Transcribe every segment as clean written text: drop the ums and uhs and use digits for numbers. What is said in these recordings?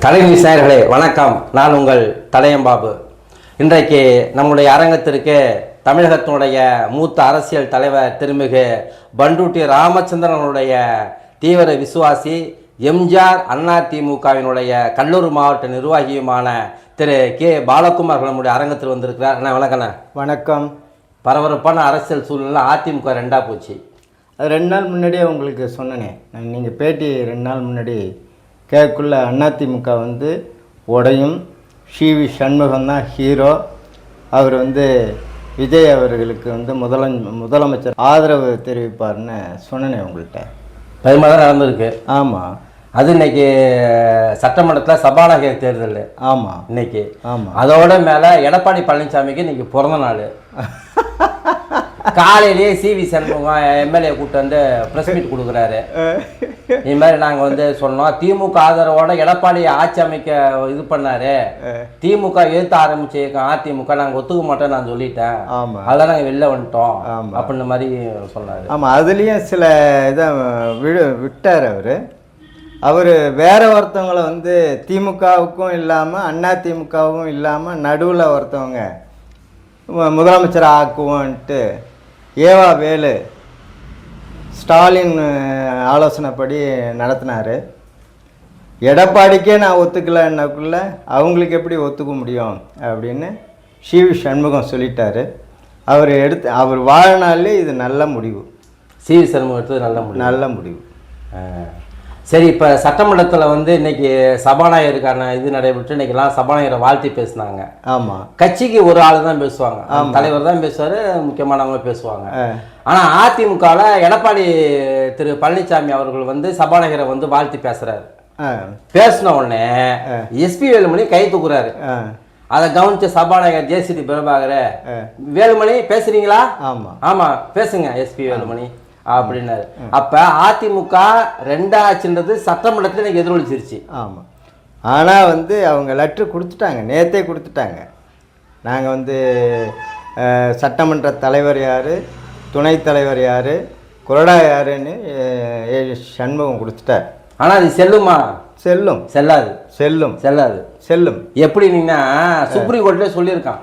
தலைநியூஸ் நேயர்களே வணக்கம். நான் உங்கள் தடயம்பாபு. இன்றைக்கு நம்முடைய அரங்கத்திற்கு தமிழகத்தினுடைய மூத்த அரசியல் தலைவர் திருமிகு பண்ருட்டி ராமச்சந்திரனுடைய தீவிர விசுவாசி எம்ஜிஆர் அதிமுகவினுடைய கடலூர் மாவட்ட நிர்வாகியுமான திரு கே பாலகுமார் நம்முடைய அரங்கத்தில் வந்திருக்கிறார். அண்ணா வணக்கண்ணா. வணக்கம். பரபரப்பான அரசியல் சூழ்நிலை அதிமுக ரெண்டாக போச்சு. அது 2 நாள் முன்னாடியே உங்களுக்கு சொன்னனே, நீங்கள் பேட்டி 2 நாள் முன்னாடி கேட்குள்ள அதிமுக உடையும். சி.வி. சண்முகம் தான் ஹீரோ. அவர் விஜய் அவர்களுக்கு முதலமைச்சர் ஆதரவு தெரிவிப்பார்னு சொன்னனே உங்கள்கிட்ட. பெரும்பாலும் நடந்திருக்கு. ஆமாம். அது இன்னைக்கு சட்டமன்றத்தில் சபாநாயகர் தேர்தல். ஆமாம். இன்னைக்கு. ஆமாம். அதோட மேலே எடப்பாடி பழனிசாமிக்கு இன்னைக்கு பிறந்த நாள். காலையிலேயே சி.வி. சண்முகம் எம்எல்ஏ கூப்பிட்டு வந்து ப்ரெஸ் மீட் கொடுக்குறாரு. இது மாதிரி நாங்கள் சொன்னோம், திமுக ஆதரவோட எடப்பாடி ஆட்சி அமைக்க இது பண்ணாரு, திமுக எழுத்த ஆரம்பிச்சு அதிமுக நாங்கள் ஒத்துக்க மாட்டோம் நான் சொல்லிட்டேன், அதெல்லாம் நாங்கள் வெளில வந்துட்டோம் அப்படின்ற மாதிரி சொன்னார். ஆமாம். அதுலேயும் சில இதை விட்டார் அவர் வேற ஒருத்தவங்களை திமுகவுக்கும் இல்லாமல் அதிமுகவும் இல்லாமல் நடுவில் ஒருத்தவங்க முதலமைச்சர் ஆக்குவோன்ட்டு ஏவா வேலு ஸ்டாலின் ஆலோசனைப்படி நடத்தினார். எடப்பாடிக்கே நான் ஒத்துக்கலைன்னாக்குள்ள அவங்களுக்கு எப்படி ஒத்துக்க முடியும் அப்படின்னு சி.வி. சண்முகம் சொல்லிட்டார். அவர் வாழ்நாளே இது நல்ல முடிவு. சி.வி. சண்முகம் எடுத்தது நல்ல முடிவு. சரி, இப்போ சட்டமன்றத்தில் இன்னைக்கு சபாநாயகருக்கான இது நடைபெற்று இன்னைக்கெல்லாம் சபாநாயகரை வாழ்த்தி பேசினாங்க. ஆமாம். கட்சிக்கு ஒரு ஆள் தான் பேசுவாங்க, தலைவர் தான் பேசுவார், முக்கியமானவங்க பேசுவாங்க. ஆனால் அதிமுகவில் எடப்பாடி திரு பழனிசாமி அவர்கள் சபாநாயகரை வாழ்த்தி பேசுகிறாரு. பேசின உடனே எஸ்பி வேலுமணி கை தூக்குறாரு. அதை கவனிச்ச சபாநாயகர் ஜே.சி.டி. பிரபாகர், வேலுமணி பேசுறீங்களா? ஆமாம் பேசுங்க எஸ்பி வேலுமணி அப்படின்னாரு. அப்ப அதிமுக 2 ஆச்சுன்றது சட்டமன்றத்தில் எனக்கு எதிரொலிச்சிருச்சு. ஆமாம். ஆனால் அவங்க லெட்ரு கொடுத்துட்டாங்க, நேற்றே கொடுத்துட்டாங்க. நாங்கள் சட்டமன்ற தலைவர் யார், துணைத் தலைவர் யார், கொறடா யாருன்னு சண்முகம் கொடுத்துட்டார். ஆனால் அது செல்லுமா? செல்லும். செல்லாது. செல்லாது. செல்லும். எப்படின்னா சுப்ரீம் கோர்ட்ல சொல்லியிருக்கான்.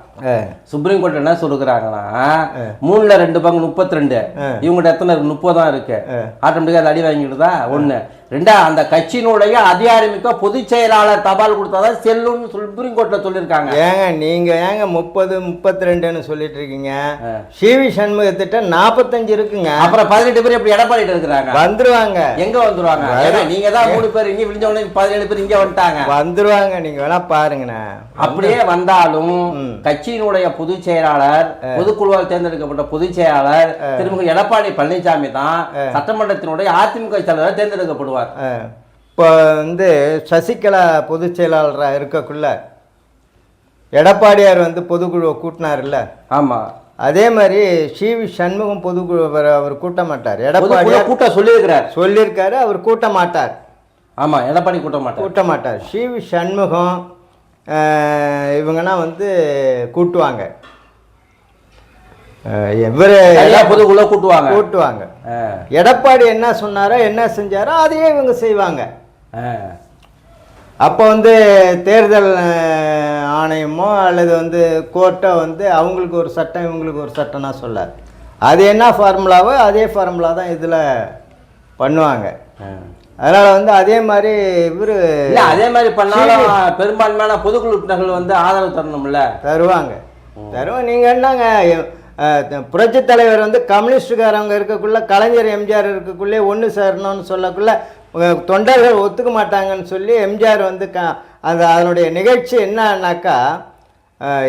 சுப்ரீம் கோர்ட் என்ன சொல்லுறாங்கன்னா 3ல் 2 பங்கு 32, இவங்ககிட்ட எத்தனை 30 தான் இருக்கு. ஆட்டோமேட்டிக்கா அது அடி வாங்கிடுதா? 1. 2 அந்த கட்சியினுடைய அதிகாரமிக்க பொதுச் செயலாளர் தபால் கொடுத்தாதான் செல்லும்னு சுப்ரீம் கோர்ட்ல சொல்லியிருக்காங்க. ஏங்க நீங்க ஏங்க 30 32ன்னு சொல்லிட்டு இருக்கீங்க? சி.வி. சண்முகத்திட்ட 45 இருக்குங்க. அப்புறம் 18 பேர் இப்படி எடப்பாடி இருக்கிறாங்க. வந்துருவாங்க. எங்க வந்துருவாங்க? நீங்க தான் 3 பேர் இங்க விழிஞ்ச உடனே 17 பேர் இங்க வந்துட்டாங்க. வந்துருவாங்க. நீங்க வேணா பாருங்கண்ணா. அப்படியே வந்தாலும் கட்சியினுடைய பொதுச் செயலாளர், பொதுக்குழுவால் தேர்ந்தெடுக்கப்பட்ட பொதுச் செயலாளர் திரும்ப எடப்பாடி பழனிசாமி தான் சட்டமன்றத்தினுடைய அதிமுக செயலாளர் தேர்ந்தெடுக்கப்படுவார். இப்போ சசிகலா பொதுச் செயலாளராக இருக்கக்குள்ள எடப்பாடியார் பொதுக்குழுவை கூட்டினார்ல. ஆமா. அதே மாதிரி சி.வி. சண்முகம் பொதுக்குழு அவர் கூட்ட மாட்டார். எடப்பாடியார் கூட்ட சொல்லியிருக்காரு, அவர் கூட்ட மாட்டார். ஆமா, எடப்பாடி கூட்ட மாட்டார். சி.வி. சண்முகம் இவங்கன்னா கூட்டுவாங்க. பொதுக்குள்ள கூட்டுவாங்க. எடப்பாடி என்ன சொன்னாரோ என்ன செஞ்சாரோ அதையே இவங்க செய்வாங்க. அப்போ தேர்தல் ஆணையமோ அல்லது கோர்ட்டோ அவங்களுக்கு ஒரு சட்டம் இவங்களுக்கு ஒரு சட்டம்னா சொல்லாது. அது என்ன ஃபார்முலாவோ அதே ஃபார்முலா தான் இதில் பண்ணுவாங்க. அதனால அதே மாதிரி அதே மாதிரி பண்ணாலும் பெரும்பான்மையான பொதுக்குழு உறுப்பினர்கள் ஆதரவு தரணும்ல. தருவாங்க. நீங்க என்னங்க புரட்சி தலைவர் கம்யூனிஸ்டுக்காரங்க இருக்கக்குள்ள, கலைஞர் எம்ஜிஆர் இருக்கக்குள்ளே ஒன்று சேரணும்னு சொல்லக்குள்ள தொண்டர்கள் ஒத்துக்க மாட்டாங்கன்னு சொல்லி எம்ஜிஆர் அதனுடைய நிகழ்ச்சி என்னன்னாக்கா,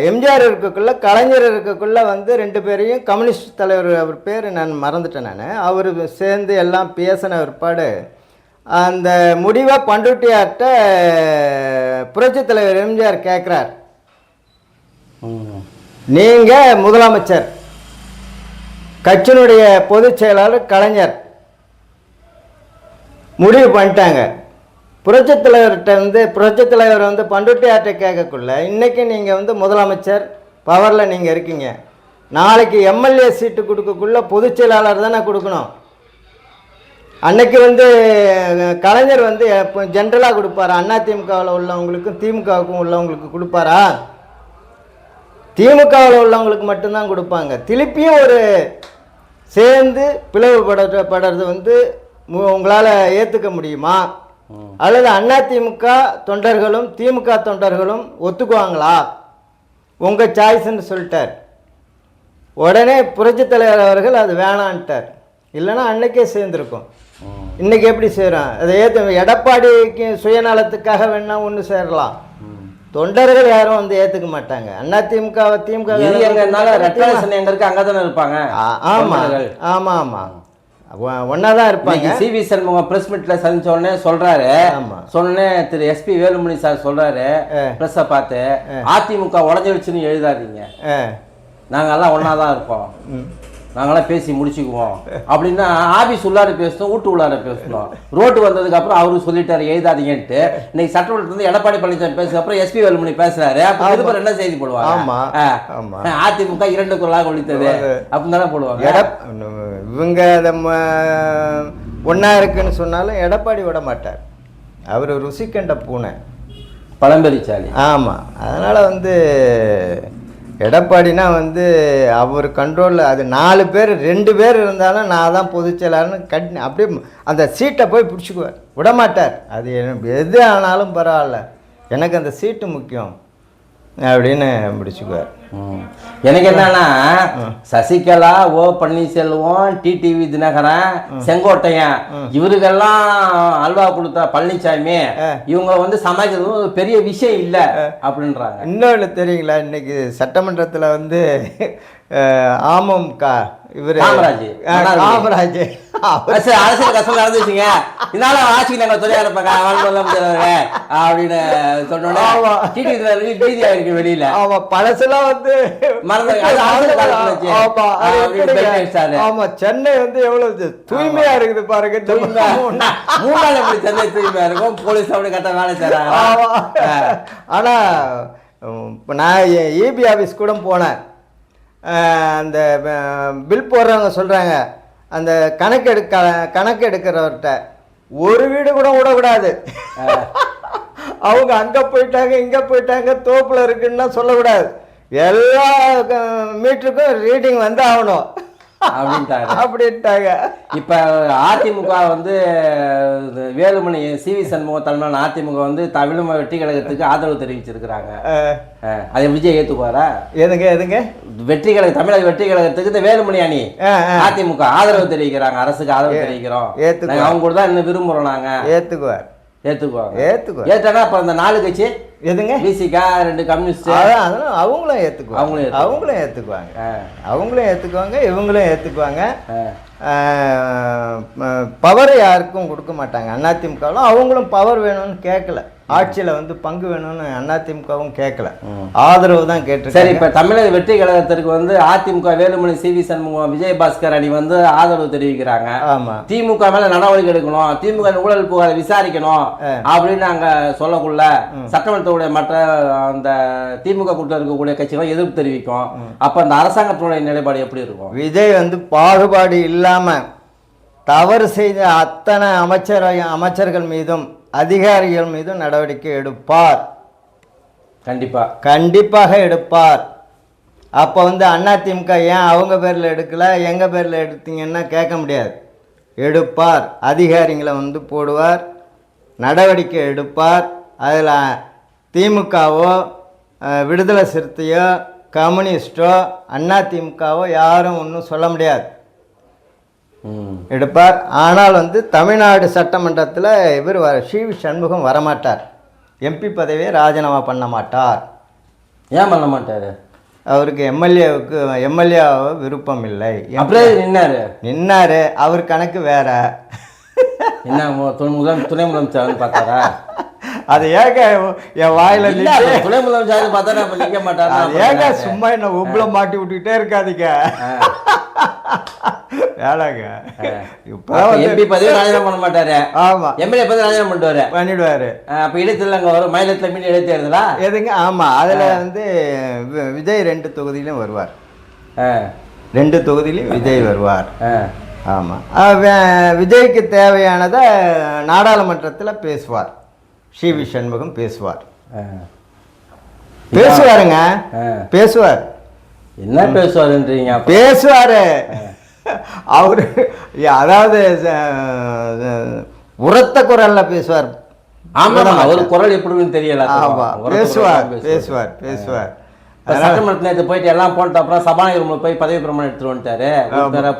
எம்ஜிஆர் இருக்கக்குள்ள கலைஞர் இருக்கக்குள்ள 2 பேரையும் கம்யூனிஸ்ட் தலைவர், அவர் பேர் நான் மறந்துட்டேன், அவர் சேர்ந்து எல்லாம் பேசின பிற்பாடு அந்த முடிவை பண்ருட்டியார்ட்ட புரட்சி தலைவர் எம்ஜிஆர் கேட்குறார், நீங்கள் முதலமைச்சர், கட்சியினுடைய பொதுச் செயலாளர் கலைஞர் முடிவு பண்ணிட்டாங்க. புரட்சி தலைவர்கிட்ட புரட்சி தலைவர் பண்ருட்டியார்ட்ட கேட்கக்குள்ள, இன்றைக்கி நீங்கள் முதலமைச்சர் பவரில் நீங்கள் இருக்கீங்க, நாளைக்கு எம்எல்ஏ சீட்டு கொடுக்கக்குள்ள பொதுச் செயலாளர் தானே கொடுக்கணும். அன்னைக்கு வந்து கலைஞர் வந்து இப்போ ஜென்ரலாக கொடுப்பாரா? அதிமுகவில் உள்ளவங்களுக்கும் திமுகவுக்கும் உள்ளவங்களுக்கு கொடுப்பாரா? திமுகவில் உள்ளவங்களுக்கு மட்டும்தான் கொடுப்பாங்க. திருப்பியும் ஒரு சேர்ந்து பிளவுபடுறது வந்து உங்களால் ஏற்றுக்க முடியுமா? அல்லது அதிமுக தொண்டர்களும் திமுக தொண்டர்களும் ஒத்துக்குவாங்களா? உங்கள் சாய்ஸ்ன்னு சொல்லிட்டார். உடனே புரட்சித் தலைவர் அவர்கள் அது வேணான்ட்டார். இல்லைன்னா அன்னைக்கே சேர்ந்துருக்கும். இன்னைக்கு எப்படி செய்கிறோம்? அதை எடப்பாடிக்கு சுயநலத்துக்காக வேணா ஒன்று சேரலாம். தொண்டர்கள் யாரும் வந்து ஏற்றுக்க மாட்டாங்க. அதிமுக திமுக அங்கதானே இருப்பாங்க. ஆமாம் ஆமாம் ஆமாம், ஒன்னா தான் இருப்பாங்க. சிவி சண்முகம் பிரஸ் மீட்ல சந்திச்ச உடனே சொல்றாரு, சொன்னே திரு எஸ்பி வேலுமணி சார் சொல்றாரு பிரஸ்ஸை பார்த்து, அதிமுக உடஞ்சிடுச்சுன்னு எழுதாதீங்க, நாங்கெல்லாம் ஒன்னாதான் இருப்போம், நாங்களாம் பேசி முடிச்சுக்குவோம் அப்படின்னா ஆபீஸ் உள்ளார பேசணும், வீட்டு உள்ளார பேசணும். ரோட்டு வந்ததுக்கு அப்புறம் அவரு சொல்லிட்டாரு எழுதாதீங்கன்ட்டு. இன்னைக்கு சட்டமன்றத்துல இருந்து எடப்பாடி பழனிசாமி பேசுற அப்புறம் எஸ்பி வேலுமணி பேசுறாரு. அப்ப என்ன செய்தி போடுவாங்க? அதிமுக 2 குரலாக ஒழித்தது அப்படின்னு தானே போடுவாங்க. இவங்க ஒன்னா இருக்குன்னு சொன்னாலும் எடப்பாடி விட மாட்டார். அவர் ருசி கண்ட பூனை, பழம்பெரிச்சாலி. ஆமா, அதனால வந்து எடப்பாடினா வந்து அவர் கண்ட்ரோலில் அது 4 பேர் 2 பேர் இருந்தாலும் நான் தான் பொதுச்செயலாளர்னு அப்படியே அந்த சீட்டை போய் பிடிச்சிக்குவார், விடமாட்டார். அது எது ஆனாலும் பரவாயில்ல, எனக்கு அந்த சீட்டு முக்கியம் அப்படின்னு பிடிச்சிக்குவார். எனக்கு என்னன்னா, சசிகலா, ஓ பன்னீர்செல்வம், டிடிவி தினகரன், செங்கோட்டையன், இவருக்கெல்லாம் அல்வா கொடுத்தா பழனிசாமி, இவங்க வந்து சமாளிக்கிறது பெரிய விஷயம் இல்லை அப்படின்றாங்க. இன்னொன்று தெரியுங்களா, இன்னைக்கு சட்டமன்றத்தில் வந்து அமமுக இவர் காமராஜ் அரசியல் கஷ்டம் நடந்துச்சுங்க, இதனால ஆட்சிக்கு நாங்கள் துறையா இருப்பாங்க அப்படின்னு சொன்னோன்னே பீதியா இருக்கு வெளியில. ஆமா, பழசெல்லாம் வந்து ஆமா, சென்னை வந்து எவ்வளவு தூய்மையா இருக்குது பாருங்க. 3 நாள் எப்படி சென்னை தூய்மையா இருக்கும், போலீஸ் அப்படி கட்ட வேலை செய்றாங்க. ஆனா இப்போ நான் இபி ஆஃபீஸ் கூட போனேன். அந்த பில் போடுறவங்க சொல்கிறாங்க, அந்த கணக்கு எடுக்கிறவர்கிட்ட ஒரு வீடு கூட விடக்கூடாது, அவங்க அங்கே போயிட்டாங்க இங்கே போயிட்டாங்க தோப்பில் இருக்குன்னா சொல்லக்கூடாது, எல்லா மீட்டருக்கும் ரீடிங் வந்து ஆகணும் அப்படின்ட்டாங்க. இப்ப அதிமுக வந்து வேலுமணி சிவி சண்முகம் தலைமையிலான அதிமுக வந்து தமிழ் வெற்றி கழகத்துக்கு ஆதரவு தெரிவிச்சிருக்கிறாங்க. அதை விஜய் ஏத்துக்குவாரா? எதுங்க வெற்றி கழகம், தமிழக வெற்றி கழகத்துக்கு இந்த வேலுமணி அணி அதிமுக ஆதரவு தெரிவிக்கிறாங்க, அரசுக்கு ஆதரவு தெரிவிக்கிறோம், அவங்க கூட தான் இன்னும் விரும்புறோம், நாங்க ஏத்துக்குவாங்க. ஏத்தானா அப்ப அந்த 4 கட்சி எதுங்க, விசிகா 2 கம்யூனிஸ்ட், அதெல்லாம் அவங்களும் ஏத்துக்குவாங்க, இவங்களும் ஏத்துக்குவாங்க. பவர் யாருக்கும் கொடுக்க மாட்டாங்க. அதிமுகவும் அவங்களும் பவர் வேணும்னு கேட்கல, ஆட்சியில் வந்து பங்கு வேணும்னு அதிமுகவும் கேட்கல, ஆதரவு தான் கேட்டு. சரி, இப்போ தமிழக வெற்றி கழகத்திற்கு வந்து அதிமுக வேலுமணி, சிவி சண்முகம், விஜயபாஸ்கர் அணி வந்து ஆதரவு தெரிவிக்கிறாங்க. ஆமாம், திமுக மேல நடவடிக்கை எடுக்கணும், திமுக ஊழல் புகாரை விசாரிக்கணும் அப்படின்னு நாங்க சொல்லக்குள்ள சட்டமன்றத்துடைய மற்ற அந்த திமுக கூட்டம் இருக்கக்கூடிய கட்சிகளும் எதிர்ப்பு தெரிவிக்கும். அப்ப அந்த அரசாங்கத்தினுடைய நிலைப்பாடு எப்படி இருக்கும்? விஜய் வந்து பாகுபாடு இல்லாம தவறு செய்த அத்தனை அமைச்சர்கள் மீதும் அதிகாரிகள் மீதும் நடவடிக்கை எடுப்பார், கண்டிப்பாக எடுப்பார். அப்போ வந்து அதிமுக ஏன் அவங்க பேரில் எடுக்கல, எங்கள் பேரில் எடுத்தீங்கன்னா கேட்க முடியாது. எடுப்பார், அதிகாரிகளை வந்து போடுவார், நடவடிக்கை எடுப்பார். அதில் திமுகவோ விடுதலை சிறுத்தையோ கம்யூனிஸ்டோ அதிமுகவோ யாரும் ஒன்றும் சொல்ல முடியாது, எடுப்பார். ஆனால் வந்து தமிழ்நாடு சட்டமன்றத்தில் இவர் சிவி சண்முகம் வரமாட்டார், எம்பி பதவியை ராஜினாமா பண்ண மாட்டார். ஏன் பண்ண மாட்டார்? அவருக்கு எம்எல்ஏ விருப்பம் இல்லை. நின்னாரு, அவர் கணக்கு வேற. என்ன துணை முதலமைச்சர் பார்த்தாரா? அது ஏங்க என் வாயில துணை முதலமைச்சர் பார்த்தா நிற்க மாட்டாரா? ஏங்க சும்மா என்ன உப்புல மாட்டி விட்டுக்கிட்டே இருக்காதீங்க. வேலைங்க எம்பி பதவி ராஜினாமா பண்ண மாட்டாரு. ஆமா, எம்எல்ஏ பதவி ராஜினாமா பண்ணிடுவாரு. அப்ப இடைத்தேர்தல் அங்க வரும், மாநிலத்தில் மீன் இடைத்தேர்தலா எதுங்க? ஆமா, அதுல வந்து விஜய் 2 தொகுதியிலும் வருவார், 2 தொகுதியிலும் விஜய் வருவார். ஆமாம். விஜய்க்கு தேவையானதை நாடாளுமன்றத்தில் பேசுவார். சி.வி. சண்முகம் பேசுவார். பேசுவாருங்க. பேசுவார். என்ன பேசுவாருன்றீங்க? பேசுவார். அவரு அதாவது உரத்த குரல்ல பேசுவார். ஆமா, ஒரு குரல் எப்படின்னு தெரியல. ஆமா, பேசுவார் பேசுவார் பேசுவார். சட்டமன்றத்தில் நேற்று போயிட்டு எல்லாம் போட்ட அப்புறம் சபாநாயகர் போய் பதவி பிரமாணம் எடுத்துட்டு வந்துட்டாரு,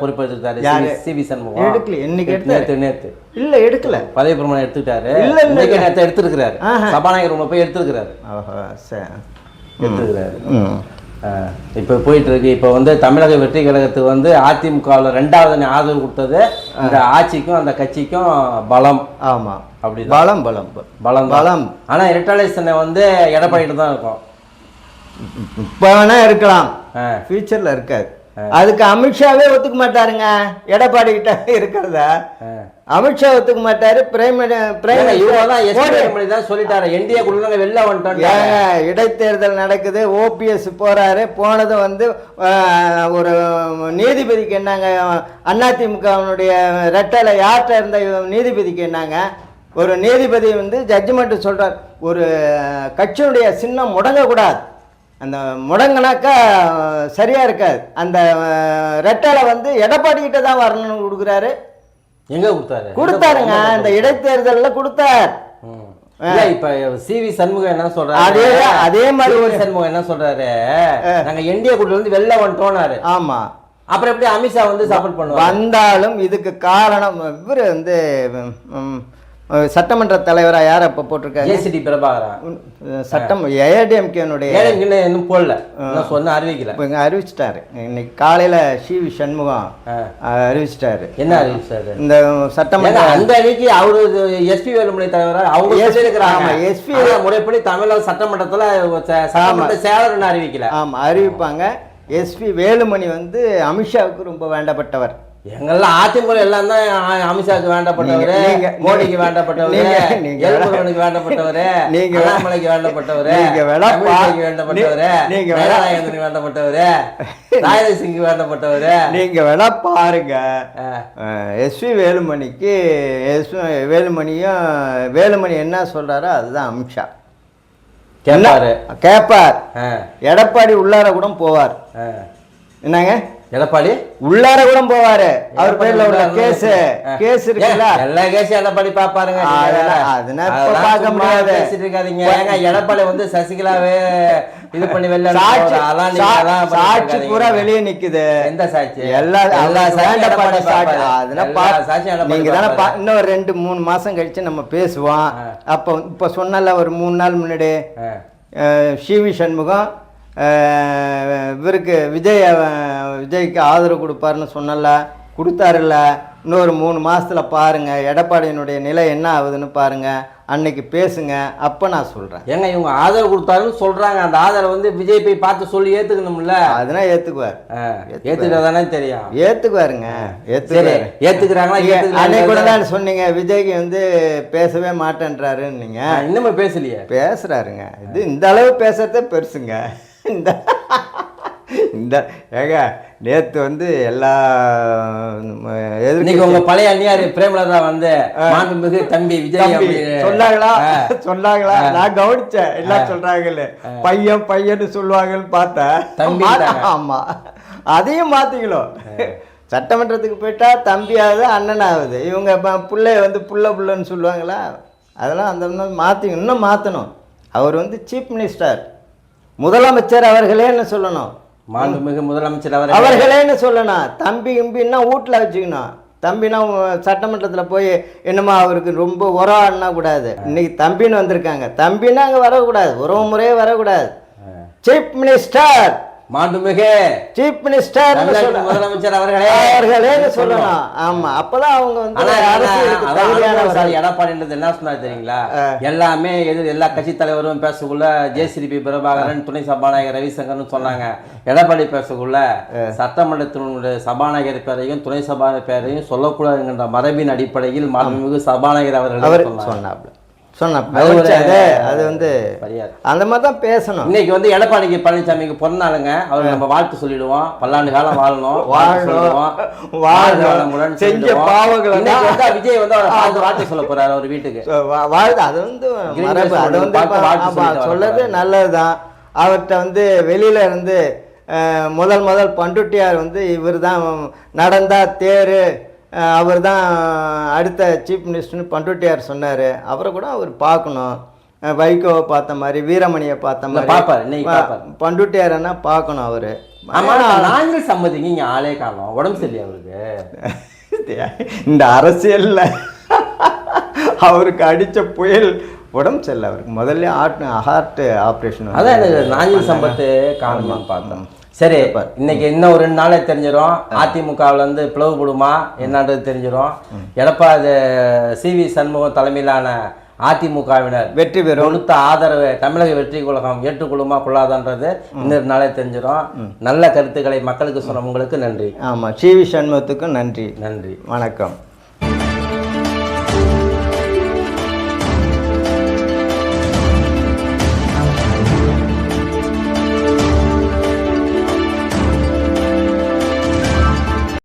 பொறுப்பெடுத்துட்டாரு சி.வி. சண்முகம். எடுக்கல இன்னைக்கு நேற்று இல்ல எடுக்கல, பதவி பிரமாணம் எடுத்துட்டாரு. இல்ல இன்னைக்கு நேற்று எடுத்துருக்கிறாரு, சபாநாயகர் போய் எடுத்துருக்கிறாரு. இப்போ போயிட்டு இருக்கு. இப்போ வந்து தமிழக வெற்றி கழகத்துக்கு வந்து அதிமுகவில் 2வது ஆதரவு கொடுத்தது இந்த ஆட்சிக்கும் அந்த கட்சிக்கும் பலம். ஆமா, அப்படி பலம் பலம் பலம் பலம். ஆனா இரட்டலை வந்து எடப்பாடிட்டு தான் இருக்கும். இப்போ வேணா இருக்கலாம், ஃபியூச்சர்ல இருக்காது. அதுக்கு அமித்ஷாவே ஒத்துக்க மாட்டாருங்க. எடப்பாடி கிட்ட இருக்கிறத அமித்ஷா ஒத்துக்க மாட்டாரு. சொல்லிட்டாரு என்டிஏ குழுங்க வெளில வந்துட்டோம். இடைத்தேர்தல் நடக்குது, ஓபிஎஸ் போறாரு. போனது வந்து ஒரு நீதிபதிக்கு என்னங்க, அதிமுகவினுடைய ரெட்டலை யார்கிட்ட இருந்த நீதிபதிக்கு என்னங்க, ஒரு நீதிபதி வந்து ஜட்ஜ்மெண்ட் சொல்றார், ஒரு கட்சியுடைய சின்னம் முடங்கக்கூடாது, அந்த முடங்கினாக்கா சரியா இருக்காது. அந்த ரெட்டலை வந்து எடப்பாடி கிட்ட தான் வரணும்னு கொடுக்குறாரு. எங்க கொடுத்தாரு? கொடுத்தாருங்க, இந்த இடைத்தேர்தலில் கொடுத்தார். இப்ப சி.வி. சண்முகம் என்ன சொல்றாரு? அதே மாதிரி ஒரு சண்முகம் என்ன சொல்றாரு, நாங்க என்டிஏ கூட்டத்துல இருந்து வெளில வந்துட்டோம்னாரு. ஆமா, அப்புறம் எப்படி அமித்ஷா வந்து சப்போர்ட் பண்ணுவாங்க? வந்தாலும் இதுக்கு காரணம் இவரு வந்து சட்டமன்ற தலைவரா யார் அப்ப போட்டிருக்காங்க? ஜே.சி.டி. பிரபாகரன். சட்டம் ஏடிஎம்கேனுடைய இன்னும் போடல, சொன்ன அறிவிக்கல. இப்போ இங்கே அறிவிச்சிட்டாரு. இன்னைக்கு காலையில சி.வி. சண்முகம் அறிவிச்சிட்டாரு. என்ன அறிவிச்சாரு? இந்த சட்டமன்ற அந்த அன்னைக்கு அவரு எஸ்பி வேலுமணி தலைவரா அவங்க சொல்லியிருக்கிறாங்க. எஸ்பி முறைப்படி தமிழக சட்டமன்றத்துல செயலர் அறிவிக்கல. ஆமா, அறிவிப்பாங்க. எஸ்பி வேலுமணி வந்து அமித்ஷாவுக்கு ரொம்ப வேண்டப்பட்டவர். எங்கெல்லாம் அதிமுக எல்லாம் தான் அமித்ஷாவுக்கு வேண்டப்பட்டவரு, மோடிக்கு வேண்டப்பட்டவரு, எல்முருகனுக்கு வேண்டப்பட்டவரு, அண்ணாமலைக்கு வேண்டப்பட்டவரு, வேண்டப்பட்டவரு, வேலாயுதனுக்கு வேண்டப்பட்டவரு, ராயலசிங்கு வேண்டப்பட்டவரு. நீங்க வேணா பாருங்க, எஸ்பி வேலுமணிக்கு வேலுமணி என்ன சொல்றாரோ அதுதான் அமித்ஷா கேட்பார். எடப்பாடி உள்ளார கூட போவார். என்னங்க, எடப்பாடி உள்ளார கூட போவாரு. அவர் பேர்ல உள்ள கேஸ் இருக்குல்ல, எல்லா கேஸும் எடப்பாடி பாப்பாருங்க. பார்க்க முடியாது. இருக்காதீங்க. எடப்பாடி வந்து சசிகலாவே இது பண்ணி வெளில சாட்சி பூரா வெளியே நிக்குது. எந்த சாட்சி? எல்லா சாட்சி. நீங்க தானே இன்னும் 2-3 மாசம் கழிச்சு நம்ம பேசுவோம். அப்ப இப்ப சொன்னல ஒரு 3 நாள் முன்னாடி சி.வி. சண்முகம் இவருக்கு விஜய்க்கு ஆதரவு கொடுப்பாருன்னு சொன்னல, கொடுத்தாருல்ல. இன்னொரு 3 மாசத்துல பாருங்க எடப்பாடியினுடைய நிலை என்ன ஆகுதுன்னு பாருங்க, அன்னைக்கு பேசுங்க. அப்ப நான் சொல்றேன். ஏங்க இவங்க ஆதரவு கொடுத்தாருன்னு சொல்றாங்க, அந்த ஆதரவு வந்து விஜய் போய் பார்த்து சொல்லி ஏத்துக்கணும்ல. அதெல்லாம் ஏத்துக்குவார். ஏத்துக்கிறதானே தெரியும். ஏத்துக்குவாருங்க, ஏத்துக்கிறாங்களா? அன்னைக்கு கூட தான் சொன்னீங்க விஜய்க்கு வந்து பேசவே மாட்டேன்றாருன்னு. நீங்க இன்னுமே பேசலையே? பேசுறாருங்க. இது இந்த அளவு பேசுறதே பெருசுங்க. இந்த ஏங்க நேத்து வந்து எல்லா உங்க பழைய அந்நியார் பிரேமலதா வந்து மாண்புமிகு தம்பி விஜய் சொன்னாங்களா? நான் கவனிச்சேன். எல்லாம் சொல்றாங்கல்ல, பையன்னு சொல்லுவாங்கன்னு பார்த்தேன். ஆமா, அதையும் மாத்திக்கலாம். சட்டமன்றத்துக்கு போயிட்டா தம்பி ஆகுது, அண்ணன் ஆகுது. இவங்க பிள்ளைய வந்து புள்ளன்னு சொல்லுவாங்களா? அதெல்லாம் அந்த மாற்றி இன்னும் மாற்றணும். அவர் வந்து சீஃப் மினிஸ்டர், முதலமைச்சர் அவர்களேன்னு சொல்லணும். மாண்புமிகு முதலமைச்சர் அவர்களேன்னு சொல்லணும். தம்பி கிம்பின்னா வீட்டில் வச்சுக்கணும். தம்பினா சட்டமன்றத்தில் போய் என்னமா அவருக்கு ரொம்ப உறவாடினா கூடாது. இன்னைக்கு தம்பின்னு வந்திருக்காங்க, தம்பின்னா அங்கே வரக்கூடாது, உறவு முறையே வரக்கூடாது. சீஃப் மினிஸ்டர், மாண்புமிகு சீஃப் மினிஸ்டர் முதலமைச்சர் அவர்களே சொல்லணும். ஆமா, அப்பதான் அவங்க வந்து எடப்பாடின்றது என்ன சொன்னாரு தெரியுங்களா? எல்லாமே எல்லா கட்சி தலைவரும் பேசக்குள்ள ஜே.சி.டி. பிரபாகரன், துணை சபாநாயகர் ரவிசங்கர்னு சொன்னாங்க. எடப்பாடி பேசக்குள்ள சட்டமன்றத்தினுடைய சபாநாயகர் பேரையும் துணை சபாநாயகர் பேரையும் சொல்லக்கூடாதுங்கிற மரபின் அடிப்படையில் மாண்புமிகு சபாநாயகர் அவர்கள் சொன்ன அது வந்து மரியாதை அந்த மாதிரி தான் பேசணும். இன்னைக்கு வந்து எடப்பாடி பழனிசாமிக்கு பிறந்த நாளுங்க, அவருக்கு நம்ம வாழ்த்து சொல்லிடுவோம். பல்லாண்டு காலம் வாழணும், வாழணும், செஞ்ச பாவங்களை விஜய் வந்து அவர் வாழ்த்து சொல்ல போறாரு அவர் வீட்டுக்கு. வாழ்த்து அது வந்து மரபு, அது வந்து சொல்றது நல்லதுதான். அவர்கிட்ட வந்து வெளியில இருந்து முதல் பண்டுட்டியார் வந்து இவர் தான் நடந்தா தேர், அவர் தான் அடுத்த சீஃப் மினிஸ்டர்னு பண்டுட்டியார் சொன்னார். அவரை கூட அவர் பார்க்கணும். வைகோவை பார்த்த மாதிரி, வீரமணியை பார்த்த மாதிரி பண்டுட்டியார் என்ன பார்க்கணும் அவர். நாங்கள் சம்மதிங்க, இங்கே ஆளே காணும், உடம்பு சரியில்லை அவருக்கு. இந்த அரசியலில் அவருக்கு அடித்த புயல் உடம்பு சரியில்லை அவருக்கு. முதல்ல ஹார்ட் ஆப்ரேஷன். அதான் எனக்கு நாஞ்சில் சம்பத்து காணுமான்னு பார்த்தோம். சரி, இன்னைக்கு இன்னும் ஒரு 2 நாளே தெரிஞ்சிடும். அதிமுகவில் வந்து பிளவுபடுமா என்னன்றது தெரிஞ்சிடும். எடப்பாடி CV சண்முகம் தலைமையிலான அதிமுகவினர் வெற்றி பெறும் கொடுத்த ஆதரவு தமிழக வெற்றி கழகம் ஏற்றுக்கொள்ளுமா கொள்ளாதான்றது இன்னொரு நாளே தெரிஞ்சிடும். நல்ல கருத்துக்களை மக்களுக்கு சொன்ன உங்களுக்கு நன்றி. ஆமாம், CV சண்முகத்துக்கும் நன்றி. நன்றி, வணக்கம்.